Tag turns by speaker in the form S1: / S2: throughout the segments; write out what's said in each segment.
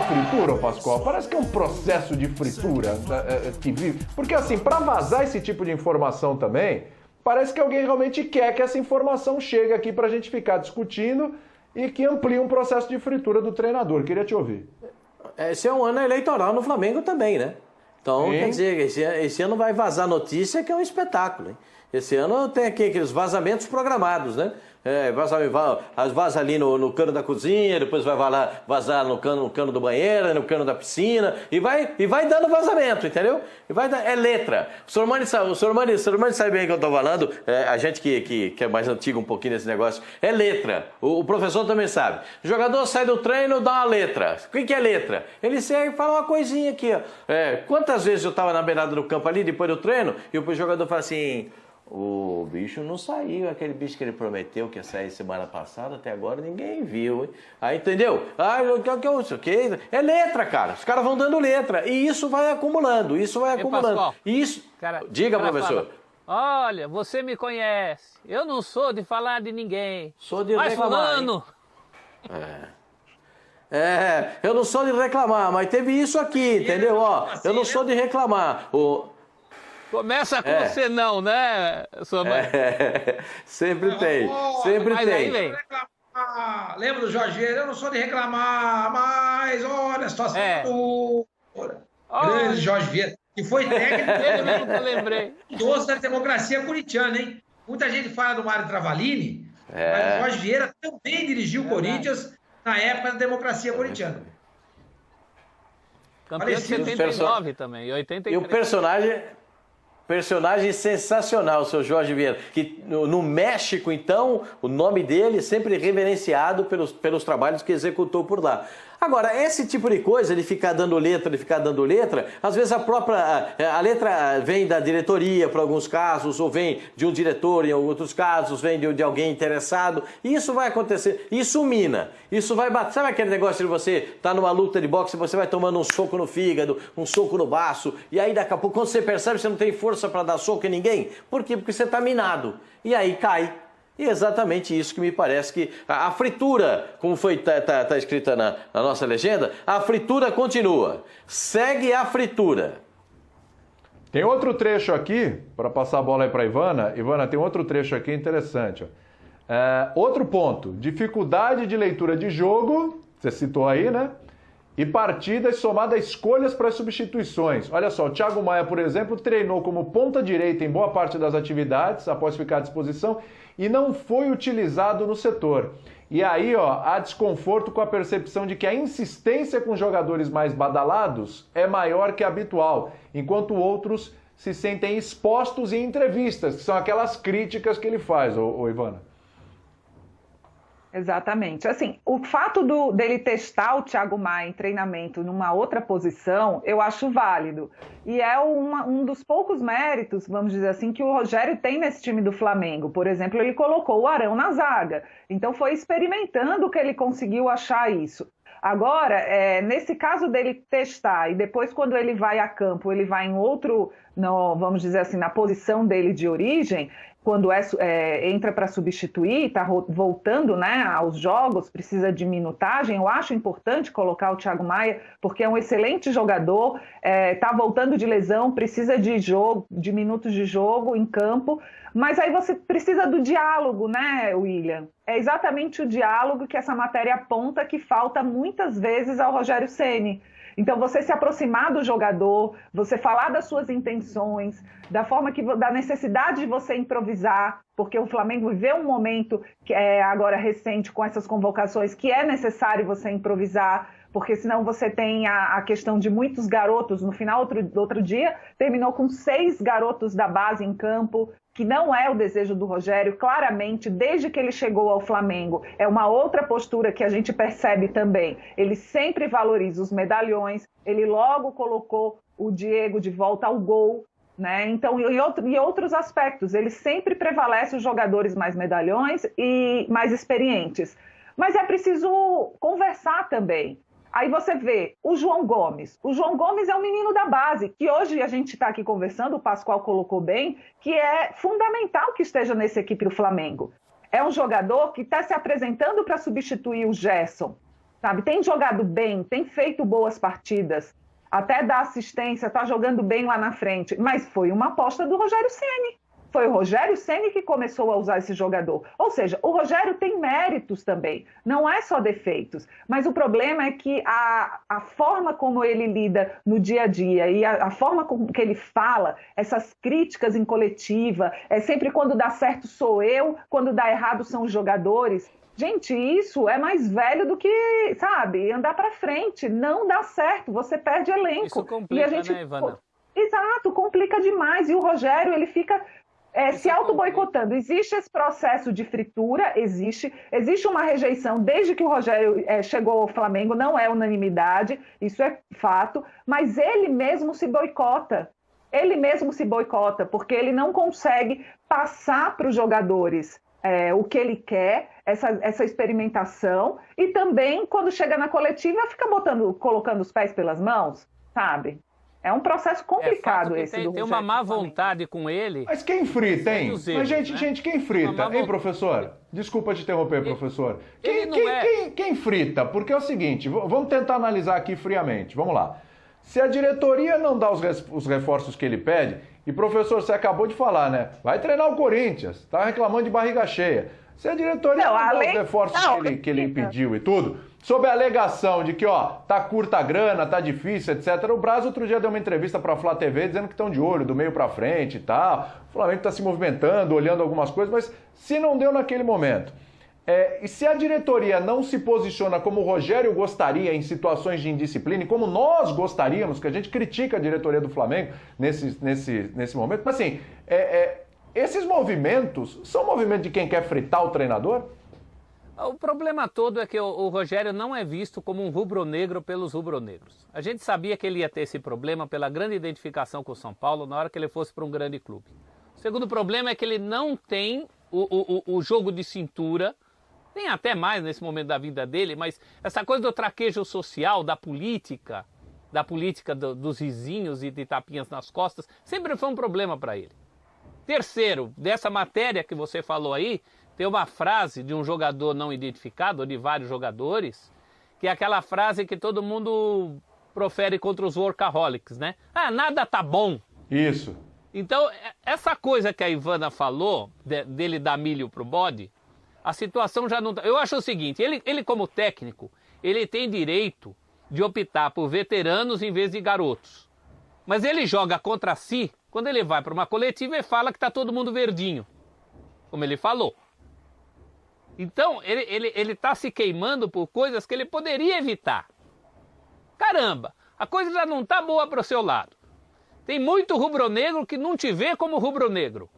S1: fritura, Pascoal? Parece que é um processo de fritura que vive. Porque assim, para vazar esse tipo de informação também, parece que alguém realmente quer que essa informação chegue aqui pra gente ficar discutindo e que amplie um processo de fritura do treinador. Queria te ouvir.
S2: Esse é um ano eleitoral no Flamengo também, né? Então,
S1: Sim.
S2: quer dizer, esse ano vai vazar notícia que é um espetáculo, hein? Esse ano tem aqui aqueles vazamentos programados, né? Vaza ali no cano da cozinha, depois vai vazar no cano do banheiro, no cano da piscina, e vai dando vazamento, entendeu? É letra. O senhor Mani sabe bem o que eu estou falando, a gente que é mais antigo um pouquinho nesse negócio, é letra. O professor também sabe. O jogador sai do treino, dá uma letra. O que é letra? Ele segue e fala uma coisinha aqui, ó. Quantas vezes eu estava na beirada do campo ali, depois do treino, e o jogador fala assim... O bicho não saiu, aquele bicho que ele prometeu que ia sair semana passada, até agora ninguém viu, hein? Aí, entendeu? É letra, cara. Os caras vão dando letra. E isso vai acumulando,
S3: Pascoal,
S2: Isso. Diga, professor.
S3: Fala, olha, você me conhece. Eu não sou de falar de ninguém.
S2: Sou de
S3: mas
S2: reclamar.
S3: fulano...
S2: Eu não sou de reclamar, mas teve isso aqui, entendeu? Ó, eu não sou de reclamar.
S3: Começa com você não, né, sua mãe?
S2: Sempre tem, sempre
S3: mas
S2: tem.
S3: Aí vem.
S4: Lembra do Jorge Vieira? Eu não sou de reclamar, mas olha a situação do grande Jorge Vieira, que foi técnico
S3: Ele mesmo que eu lembrei.
S4: doce da democracia corintiana, hein? Muita gente fala do Mário Travalini, mas o Jorge Vieira também dirigiu o Corinthians na época da democracia corintiana.
S3: Campeão de 79 também, e 83.
S2: E o personagem sensacional, o seu Jorge Vieira, que no México, então, o nome dele sempre reverenciado pelos trabalhos que executou por lá. Agora, esse tipo de coisa, de ficar dando letra, às vezes a letra vem da diretoria para alguns casos, ou vem de um diretor em outros casos, vem de alguém interessado, e isso vai acontecer, isso mina, isso vai bater. Sabe aquele negócio de você estar numa luta de boxe, você vai tomando um soco no fígado, um soco no baço, e aí daqui a pouco, quando você percebe, você não tem força para dar soco em ninguém? Por quê? Porque você está minado, e aí cai. E é exatamente isso que me parece que a fritura, como tá escrita na nossa legenda, a fritura continua. Segue a fritura.
S1: Tem outro trecho aqui, para passar a bola aí para Ivana. Ivana, tem outro trecho aqui interessante. Outro ponto, dificuldade de leitura de jogo, você citou aí, né? E partidas somada a escolhas para substituições. Olha só, o Thiago Maia, por exemplo, treinou como ponta direita em boa parte das atividades, após ficar à disposição, e não foi utilizado no setor. E aí, há desconforto com a percepção de que a insistência com jogadores mais badalados é maior que a habitual, enquanto outros se sentem expostos em entrevistas, que são aquelas críticas que ele faz, ô Ivana.
S5: Exatamente. Assim, o fato dele testar o Thiago Maia em treinamento numa outra posição, eu acho válido. E é um dos poucos méritos, vamos dizer assim, que o Rogério tem nesse time do Flamengo. Por exemplo, ele colocou o Arão na zaga. Então foi experimentando que ele conseguiu achar isso. Agora, nesse caso dele testar e depois quando ele vai a campo, ele vai em outro, vamos dizer assim, na posição dele de origem, quando entra para substituir, está voltando, né, aos jogos, precisa de minutagem, eu acho importante colocar o Thiago Maia, porque é um excelente jogador, está voltando de lesão, precisa de minutos de jogo em campo, mas aí você precisa do diálogo, né, William? É exatamente o diálogo que essa matéria aponta que falta muitas vezes ao Rogério Ceni. Então, você se aproximar do jogador, você falar das suas intenções, da necessidade de você improvisar, porque o Flamengo viveu um momento que é agora recente com essas convocações que é necessário você improvisar, porque senão você tem a questão de muitos garotos. No final do outro dia, terminou com 6 garotos da base em campo, que não é o desejo do Rogério, claramente, desde que ele chegou ao Flamengo. É uma outra postura que a gente percebe também. Ele sempre valoriza os medalhões, ele logo colocou o Diego de volta ao gol, né? Então, e outros aspectos, ele sempre prevalece os jogadores mais medalhões e mais experientes. Mas é preciso conversar também. Aí você vê o João Gomes. O João Gomes é um menino da base, que hoje a gente está aqui conversando, o Pascoal colocou bem, que é fundamental que esteja nessa equipe do Flamengo. É um jogador que está se apresentando para substituir o Gerson. sabe? Tem jogado bem, tem feito boas partidas, até dar assistência, está jogando bem lá na frente, mas foi uma aposta do Rogério Ceni. Foi o Rogério Ceni que começou a usar esse jogador. Ou seja, o Rogério tem méritos também, não é só defeitos. Mas o problema é que a forma como ele lida no dia a dia e a forma como que ele fala, essas críticas em coletiva, sempre quando dá certo sou eu, quando dá errado são os jogadores. Gente, isso é mais velho do que, sabe, andar para frente. Não dá certo, você perde elenco.
S3: Isso complica,
S5: e a gente...
S3: né, Ivana?
S5: Exato, complica demais. E o Rogério, ele fica... se auto-boicotando. Existe esse processo de fritura, existe uma rejeição desde que o Rogério chegou ao Flamengo, não é unanimidade, isso é fato, mas ele mesmo se boicota. Ele mesmo se boicota, porque ele não consegue passar para os jogadores o que ele quer, essa experimentação, e também, quando chega na coletiva, fica colocando os pés pelas mãos, sabe? É um processo complicado esse do Rogério.
S3: Tem uma má vontade com ele.
S1: Mas quem frita, hein?
S3: Erros,
S1: Mas, gente, quem frita? Hein, professor? Desculpa te interromper, professor. Quem frita? Porque é o seguinte, vamos tentar analisar aqui friamente. Vamos lá. Se a diretoria não dá os reforços que ele pede, e professor, você acabou de falar, né? Vai treinar o Corinthians, tá reclamando de barriga cheia. Se a diretoria não dá os reforços que ele pediu e tudo, sob a alegação de que, tá curta a grana, tá difícil, etc. O Braz outro dia deu uma entrevista pra Flá TV dizendo que estão de olho, do meio pra frente e tal. O Flamengo tá se movimentando, olhando algumas coisas, mas se não deu naquele momento. E se a diretoria não se posiciona como o Rogério gostaria em situações de indisciplina, e como nós gostaríamos, que a gente critica a diretoria do Flamengo nesse momento, mas assim, esses movimentos são movimentos de quem quer fritar o treinador?
S3: O problema todo é que o Rogério não é visto como um rubro-negro pelos rubro-negros. A gente sabia que ele ia ter esse problema pela grande identificação com o São Paulo na hora que ele fosse para um grande clube. O segundo problema é que ele não tem o jogo de cintura, tem até mais nesse momento da vida dele, mas essa coisa do traquejo social, da política dos vizinhos e de tapinhas nas costas, sempre foi um problema para ele. Terceiro, dessa matéria que você falou aí, tem uma frase de um jogador não identificado, ou de vários jogadores, que é aquela frase que todo mundo profere contra os workaholics, né? Nada tá bom.
S1: Isso.
S3: Então, essa coisa que a Ivana falou, dele dar milho pro bode, a situação já não tá... Eu acho o seguinte, ele como técnico, ele tem direito de optar por veteranos em vez de garotos. Mas ele joga contra si, quando ele vai para uma coletiva e fala que tá todo mundo verdinho, como ele falou. Então, ele tá se queimando por coisas que ele poderia evitar. Caramba, a coisa já não tá boa pro seu lado. Tem muito rubro-negro que não te vê como rubro-negro.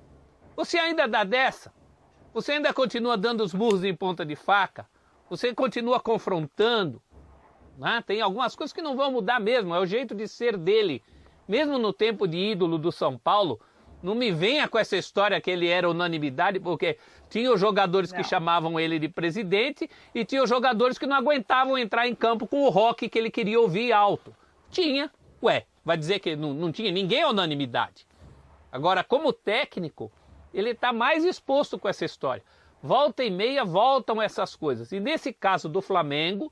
S3: Você ainda dá dessa? Você ainda continua dando os murros em ponta de faca? Você continua confrontando? Né? Tem algumas coisas que não vão mudar mesmo, é o jeito de ser dele. Mesmo no tempo de ídolo do São Paulo, não me venha com essa história que ele era unanimidade, porque tinha os jogadores que chamavam ele de presidente e tinha os jogadores que não aguentavam entrar em campo com o rock que ele queria ouvir alto. Tinha. Vai dizer que não tinha ninguém unanimidade. Agora, como técnico, ele está mais exposto com essa história. Volta e meia voltam essas coisas. E nesse caso do Flamengo,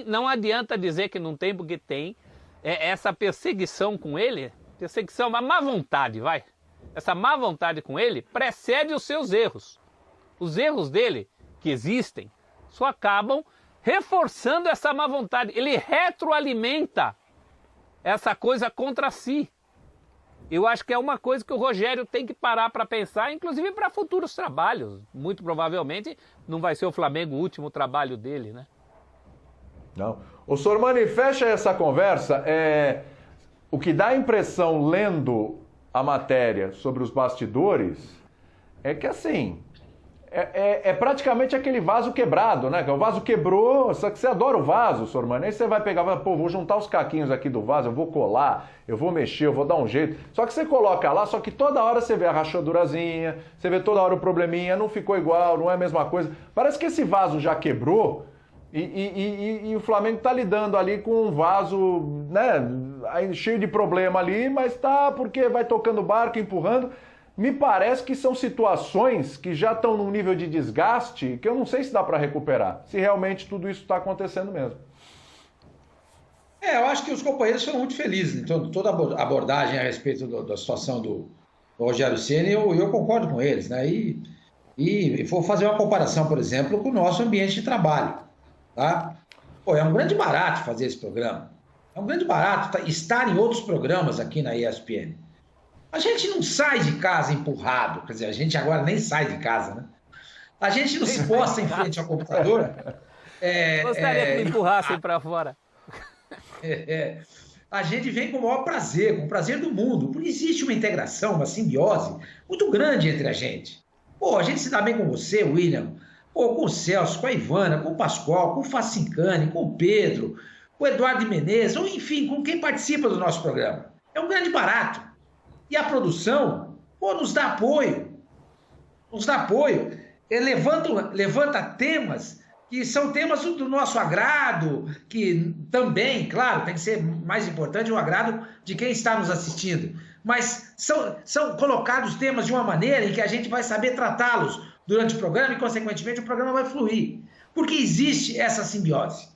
S3: não adianta dizer que não tem, porque tem. Essa perseguição com ele, uma má vontade, essa má vontade com ele precede os seus erros. Os erros dele, que existem, só acabam reforçando essa má vontade. Ele retroalimenta essa coisa contra si. Eu acho que é uma coisa que o Rogério tem que parar para pensar, inclusive para futuros trabalhos. Muito provavelmente não vai ser o Flamengo o último trabalho dele, né?
S1: Não. O Sormani, fecha essa conversa. O que dá a impressão, lendo a matéria sobre os bastidores, é que assim, é praticamente aquele vaso quebrado, né? O vaso quebrou, só que você adora o vaso, Sormani. Aí você vai pegar, vou juntar os caquinhos aqui do vaso, eu vou colar, eu vou mexer, eu vou dar um jeito. Só que você coloca lá, só que toda hora você vê a rachadurazinha, você vê toda hora o probleminha, não ficou igual, não é a mesma coisa. Parece que esse vaso já quebrou. E o Flamengo está lidando ali com um vaso, né, cheio de problema ali, mas tá porque vai tocando barco, empurrando. me parece que são situações que já estão num nível de desgaste que eu não sei se dá para recuperar, se realmente tudo isso está acontecendo mesmo.
S4: Eu acho que os companheiros foram muito felizes. Então, toda a abordagem a respeito da situação do Rogério Ceni, eu concordo com eles, né? E vou fazer uma comparação, por exemplo, com o nosso ambiente de trabalho, tá? Pô, é um grande barato fazer esse programa. É um grande barato estar em outros programas aqui na ESPN. A gente não sai de casa empurrado, quer dizer, a gente agora nem sai de casa, né? A gente não se posta em frente ao computador.
S3: Gostaria que me empurrassem para fora.
S4: A gente vem com o maior prazer, com o prazer do mundo, porque existe uma integração, uma simbiose muito grande entre a gente. Pô, a gente se dá bem com você, William, pô, com o Celso, com a Ivana, com o Pascoal, com o Facincani, com o Pedro, com o Eduardo Menezes, ou enfim, com quem participa do nosso programa. É um grande barato. E a produção, pô, nos dá apoio. Nos dá apoio. Levanta temas que são temas do nosso agrado, que também, claro, tem que ser mais importante o agrado de quem está nos assistindo. Mas são colocados temas de uma maneira em que a gente vai saber tratá-los durante o programa e, consequentemente, o programa vai fluir. Porque existe essa simbiose.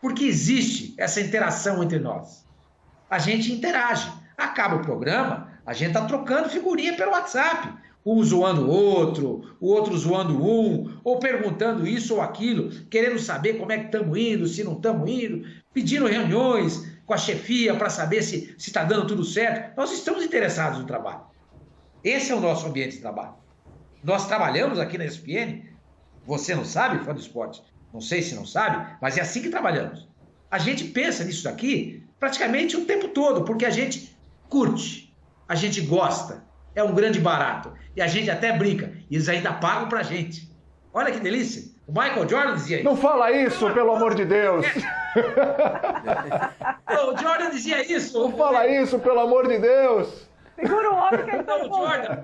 S4: Porque existe essa interação entre nós. A gente interage. Acaba o programa, a gente está trocando figurinha pelo WhatsApp. Um zoando o outro zoando um, ou perguntando isso ou aquilo, querendo saber como é que estamos indo, se não estamos indo, pedindo reuniões com a chefia para saber se está dando tudo certo. Nós estamos interessados no trabalho. Esse é o nosso ambiente de trabalho. Nós trabalhamos aqui na ESPN, você não sabe, fã do esporte, não sei se não sabe, mas é assim que trabalhamos. A gente pensa nisso daqui praticamente o tempo todo, porque a gente curte, a gente gosta. É um grande barato. E a gente até brinca. E eles ainda pagam pra gente. Olha que delícia. O Michael Jordan dizia isso.
S1: Não fala isso, pelo amor de Deus.
S4: O Jordan dizia isso.
S1: Não fala isso, pelo amor de Deus.
S5: Segura o homem que ele tá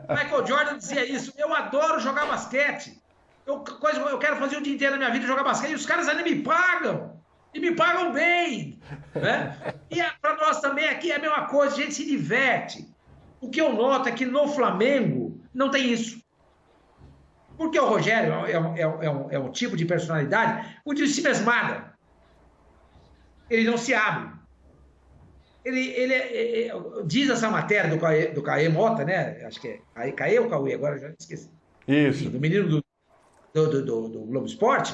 S4: Michael Jordan dizia isso. Eu adoro jogar basquete. Eu quero fazer o dia inteiro da minha vida jogar basquete. E os caras ainda me pagam. E me pagam bem. Né? E para nós também aqui é a mesma coisa. A gente se diverte. O que eu noto é que no Flamengo não tem isso. Porque o Rogério é um tipo de personalidade muito de si mesmada. Ele não se abre. Ele diz essa matéria do Cauê Mota, né? Acho que é Cauê ou Cauê, agora já esqueci.
S1: Isso.
S4: Do menino do Globo Esporte,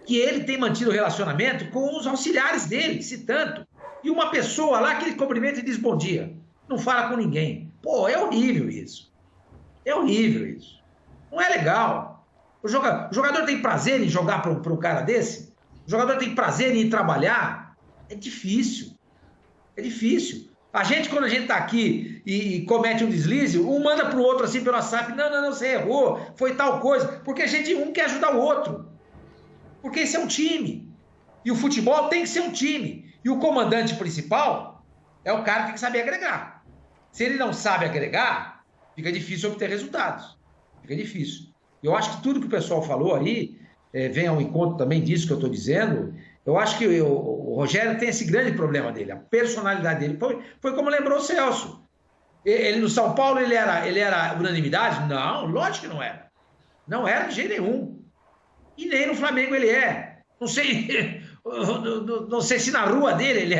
S4: que ele tem mantido o relacionamento com os auxiliares dele, se tanto. E uma pessoa lá que ele cumprimenta e diz bom dia. Não fala com ninguém. Pô, é horrível isso. É horrível isso. Não é legal. O jogador tem prazer em jogar para um cara desse? O jogador tem prazer em ir trabalhar? É difícil. É difícil. A gente, quando a gente está aqui e comete um deslize, um manda para o outro assim pelo WhatsApp, não, você errou, foi tal coisa. Porque um quer ajudar o outro. Porque esse é um time. E o futebol tem que ser um time. E o comandante principal é o cara que tem que saber agregar. Se ele não sabe agregar, fica difícil obter resultados. Fica difícil. Eu acho que tudo que o pessoal falou aí vem ao encontro também disso que eu estou dizendo. Eu acho que o Rogério tem esse grande problema dele. A personalidade dele foi como lembrou o Celso. Ele no São Paulo ele era unanimidade? Não, lógico que não era. Não era de jeito nenhum. E nem no Flamengo ele é. Não sei se na rua dele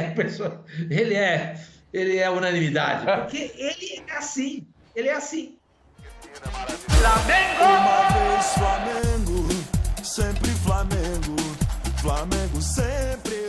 S4: ele é unanimidade. Porque ele é assim. Ele é assim.
S6: Flamengo! Uma vez Flamengo, sempre Flamengo. Flamengo sempre.